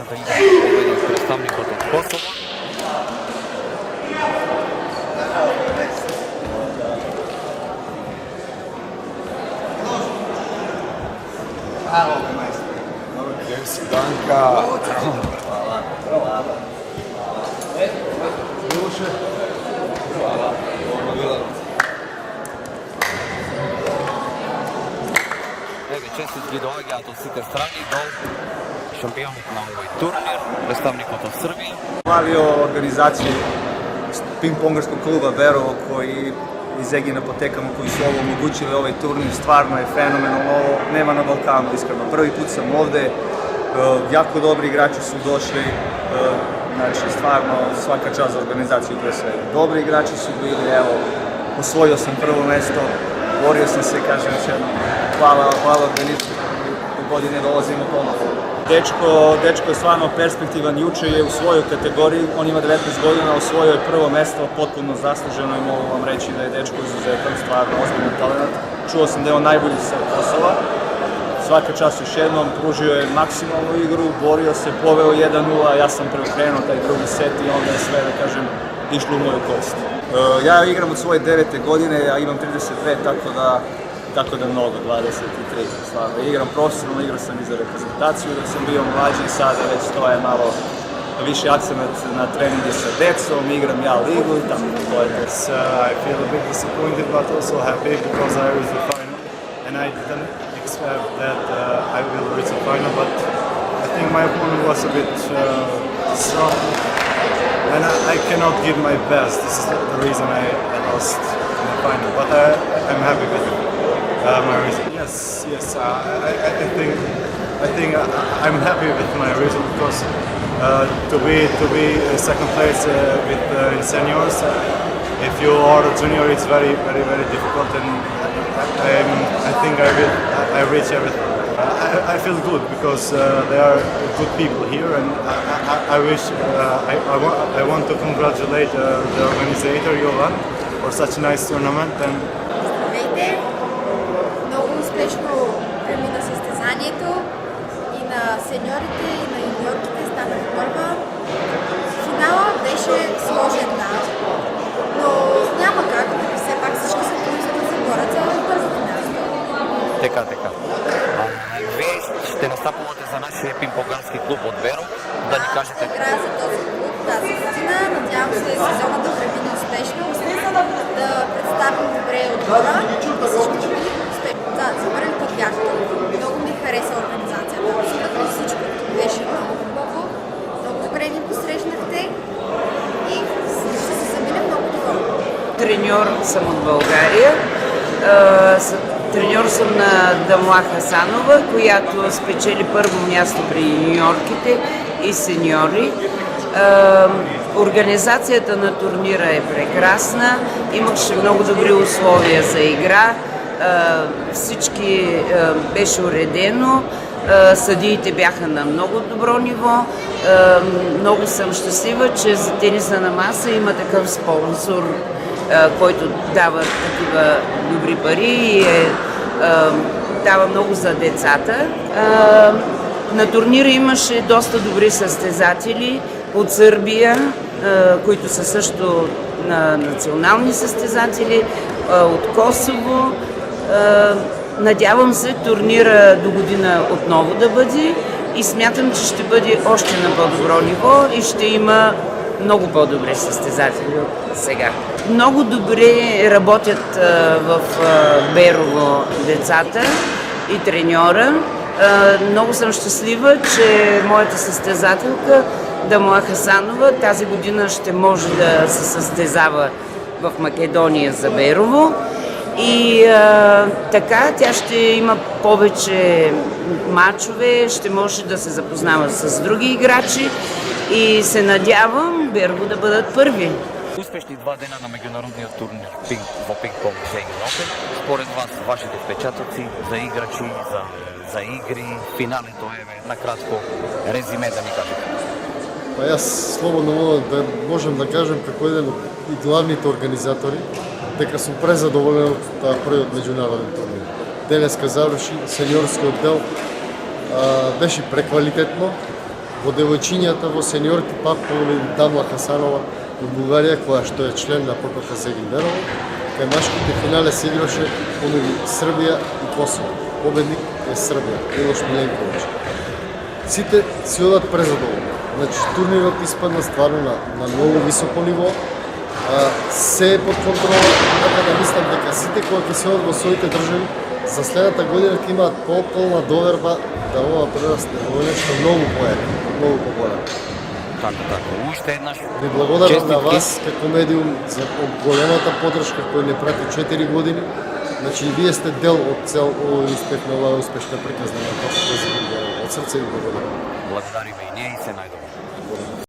Важната игра победи с представникот од Косово. Данка. Еве, честитки доаѓаат од сите страни до шампионот на овој турнир, представникот од Србија. Hvalio organizaciju ping-pongarskog kluba Berovo koji iz Egina potekamo, koji su ovo omogućili ovaj turnir, stvarno je fenomenalno, ovo nema na Balkanu, iskreno. Prvi put sam ovde, jako dobri igrači su došli, znači stvarno svaka čast za organizaciju pre svega. Dobri igrači su bili, evo, osvojio sam prvo mesto, borio sam se, kažem još jednom, hvala organizaciju, godine dolazimo ponovno. Dečko je stvarno perspektivan, juče je u svojoj kategoriji, on ima 19 godina, osvojio je prvo mesto, potpuno zasluženo i mogu vam reći da je dečko izuzetan, stvarno ozbiljan talent. Čuo sam da je on najbolji sa Kosova, svaka čast još jednom, pružio je maksimalnu igru, borio se, poveo 1-0, ja sam preokrenuo taj drugi set i onda je sve, da kažem, išlo u moju korist. Ja igram od svoje 9. godine, ja imam 32, tako da mnogo, 23, stvarno. Igram profesionalno, igrao sam i za reprezentaciju dok sam bio mlađi, sada već to je malo više akcent na treninge sa decom, igram ja ligu i tako to je. I feel a bit disappointed but also happy because I reached the final and I didn't expect that I will reach the final, but I think my opponent was a bit strong and I cannot give my best. This is the reason I lost in the final, but I'm happy with it. My reason. Yes. I think I'm happy with my reason because to be second place with in seniors, if you are a junior, it's very difficult, and I think I reach everything. I feel good because there are good people here, and I want to congratulate the organizer Jovan for such a nice tournament. And успешно премина състезанието и на сеньорите, и на юниорките станах първа. Финала беше сложен, да, но няма как, все пак всички се трудят да се борят за първото място. Така. Вие ще настъпвате за нашия пинг-понгарски клуб от Берово, да ни кажете. Играя за този клуб тази година, надявам се сезона да премине успешно, да представим добре отбора и всичко да бъде успешно. За първи път бях тук. Много ми хареса организацията. Абсолютно всичко беше много хубаво. Много добре ни посрещнахте и ще се заминем много добро. Треньор съм от България. Треньор съм на Дамла Хасанова, която спечели първо място при юниорките и сеньори. Организацията на турнира е прекрасна. Имаше много добри условия за игра. Всички беше уредено, съдиите бяха на много добро ниво. Много съм щастлива, че за тениса на маса има такъв спонсор, който дава такива добри пари и дава много за децата. На турнира имаше доста добри състезатели от Сърбия, които са също национални състезатели, от Косово. Надявам се турнира до година отново да бъде и смятам, че ще бъде още на по-добро ниво и ще има много по-добри състезатели от сега. Много добре работят в Берово децата и треньора. Много съм щастлива, че моята състезателка Дамла Хасанова тази година ще може да се състезава в Македония за Берово. И така тя ще има повече мачове, ще може да се запознава с други играчи и се надявам Берово да бъдат първи. Успешни 2 дена на международния турнир в пинг-понг Женин Опен. Според вас, вашите впечатъци за играчи, за игри, финалето е накратко резюме да ми кажете. Јас слободно можем да кажем како еден од главните организатори дека сум презадоволен од првиот меѓународен турнир. Денеска заврши сениорскиот дел, беше преквалитетно. Во девојчињата, во сениорки пак победи Дамла Хасанова од Бугарија, која што е член на ППХ Зегин Берово. Кај машките финале се играше помеѓу Србија и Косово. Победник е Србија, Милош Миленковиќ. Сите си одат презадоволни. Значи, турнирот испадна стварно на многу високо ниво. Се е под контрола, така да мислам дека сите кои ќе се одат во своите држави, за следната година ќе имаат полна доверба да ова прерасне во нешто многу појако, многу поголемо. Така. Уште еднаш. Ви благодарам на честитки. вас како медиум за големата поддршка која не прати 4 години. Значи и вие сте дел од цел овој успех на оваа успешна приказна на ППХ Зегин Берово. Од срце ви благодарам. Благодариме и ние и се најдобро.